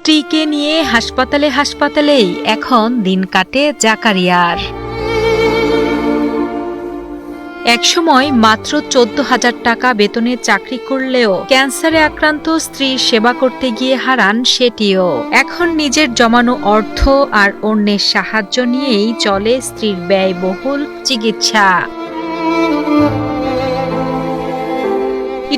স্ত্রীকে নিয়ে হাসপাতালেই এখন দিন কাটে জাকারিয়ার। একসময় মাত্র 14,000 টাকা বেতনে চাকরি করলেও ক্যান্সারে আক্রান্ত স্ত্রীর সেবা করতে গিয়ে হারান সেটিও। এখন নিজের জমানো অর্থ আর অন্যের সাহায্য নিয়েই চলে স্ত্রীর ব্যয়বহুল চিকিৎসা।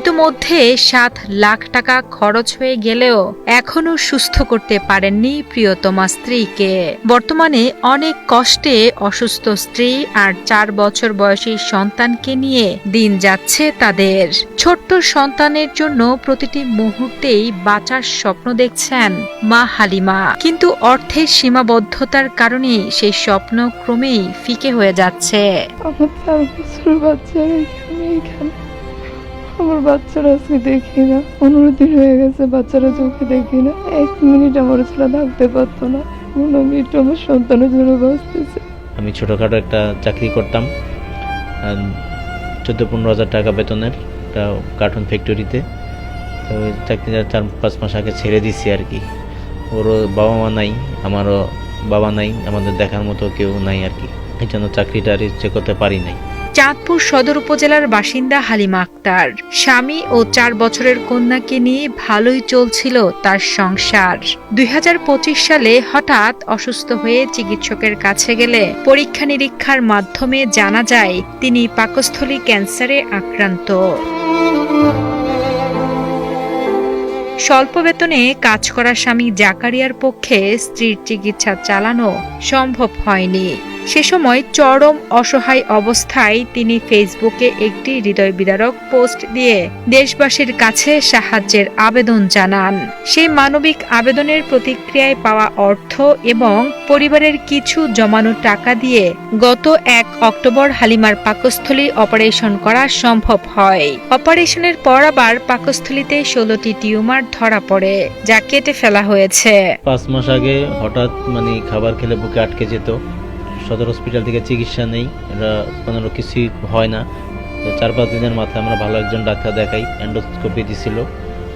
ইতোমধ্যে 7 লাখ টাকা খরচ হয়ে গেলেও এখনো সুস্থ করতে পারেননি প্রিয়তমা স্ত্রীকে। বর্তমানে অনেক কষ্টে অসুস্থ স্ত্রী আর 4 বছর বয়সী সন্তানকে নিয়ে দিন যাচ্ছে তাদের। ছোট্ট সন্তানের জন্য প্রতিটি মুহূর্তেই বাঁচার স্বপ্ন দেখছেন মা হালিমা, কিন্তু অর্থের সীমাবদ্ধতার কারণে সেই স্বপ্ন ক্রমেই ফিকে হয়ে যাচ্ছে। আমার বাচ্চারা আজকে দেখি না, 15 দিন হয়ে গেছে বাচ্চারা চোখে দেখি না। 1 মিনিট আমার ছাড়া থাকতে পারতো না। আমি একটু আমার সন্তানের জন্য বাঁচতেছে। আমি ছোটোখাটো একটা চাকরি করতাম, 14-15 হাজার টাকা বেতনের একটা কার্টুন ফ্যাক্টরিতে। তো ওই চাকরিটা 4-5 মাস আগে ছেড়ে দিছি আর কি। ওরও বাবা মা নাই, আমারও বাবা নাই, আমাদের দেখার মতো কেউ নাই আর কি। এই জন্য চাকরিটা আর ইচ্ছে করতে পারি নাই। চাঁদপুর সদর উপজেলার বাসিন্দা হালিমা আক্তার স্বামী ও 4 বছরের কন্যাকে নিয়ে ভালোই চলছিল তার সংসার। 2025 সালে হঠাৎ অসুস্থ হয়ে চিকিৎসকের কাছে গেলে পরীক্ষা নিরীক্ষার মাধ্যমে জানা যায় তিনি পাকস্থলী ক্যান্সারে আক্রান্ত। স্বল্প বেতনে কাজ করা স্বামী জাকারিয়ার পক্ষে স্ত্রীর চিকিৎসা চালানো সম্ভব হয়নি। সে সময় চরম অসহায় অবস্থায় তিনি ফেসবুকে একটি হৃদয়বিদারক পোস্ট দিয়ে দেশবাসীর কাছে সাহায্যের আবেদন জানান। সেই মানবিক আবেদনের প্রতিক্রিয়ায় পাওয়া অর্থ এবং পরিবারের কিছু জমানো টাকা দিয়ে গত 1 অক্টোবর হালিমার পাকস্থলী অপারেশন করা সম্ভব হয়। অপারেশনের পর আবার পাকস্থলীতে 16টি টিউমার ধরা পড়ে, যা কেটে ফেলা হয়েছে। 5 মাস আগে হঠাৎ খাবার খেলে বুকে আটকে যেত। সদর হসপিটাল থেকে চিকিৎসা নেই, এটা কোনো কিছুই হয় না। তো 4-5 দিনের মাথায় আমরা ভালো একজন ডাক্তার দেখাই, এন্ডোস্কোপি দিছিল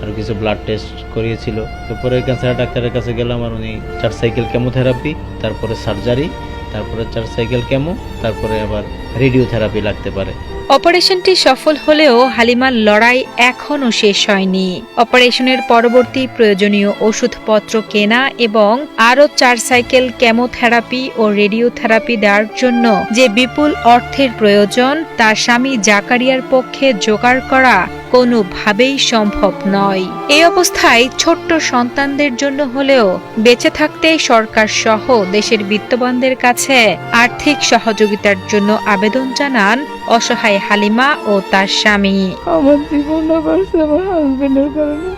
আর কিছু ব্লাড টেস্ট করিয়েছিল। তো পরে ক্যান্সার ডাক্তারের কাছে গেলাম আর উনি 4 সাইকেল কেমোথেরাপি, তারপরে সার্জারি, তারপরে 4 সাইকেল কেমো, তারপরে আবার রেডিওথেরাপি লাগতে পারে। অপারেশনটি সফল হলেও হালিমার লড়াই এখনও শেষ হয়নি। অপারেশনের পরবর্তী প্রয়োজনীয় ওষুধপত্র কেনা এবং আরও 4 সাইকেল কেমোথেরাপি ও রেডিওথেরাপি দেওয়ার জন্য যে বিপুল অর্থের প্রয়োজন তা স্বামী জাকারিয়ার পক্ষে জোগাড় করা কোনোভাবেই সম্ভব নয়। এই অবস্থায় ছোট্ট সন্তানদের জন্য হলেও বেঁচে থাকতে সরকার সহ দেশের বিত্তবানদের কাছে আর্থিক সহযোগিতার জন্য আবেদন জানান অসহায় হালিমা ও তার স্বামী। আমার জীবনটা বাঁচছে আমার হাজবেন্ডের কারণে।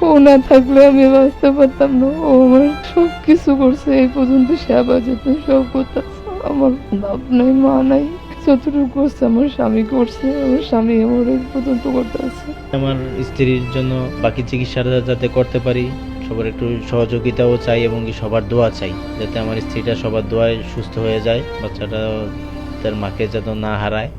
ও না থাকলে আমি বাঁচতে পারতাম না। ও আমার সব কিছু করছে, এই পর্যন্ত সেবা যত্ন সব করতেছে। আমার বাপ নাই, মা নাই, যতটুকু করছে আমার স্বামী করছে। আমার স্বামী আমার এই পর্যন্ত করতেছে। আমার স্ত্রীর জন্য বাকি চিকিৎসাটা যাতে করতে পারি, সবার একটু সহযোগিতাও চাই এবং সবার দোয়া চাই, যাতে আমার স্ত্রীটা সবার দোয়ায় সুস্থ হয়ে যায়, বাচ্চাটা তার মাকে যাতে না হারায়।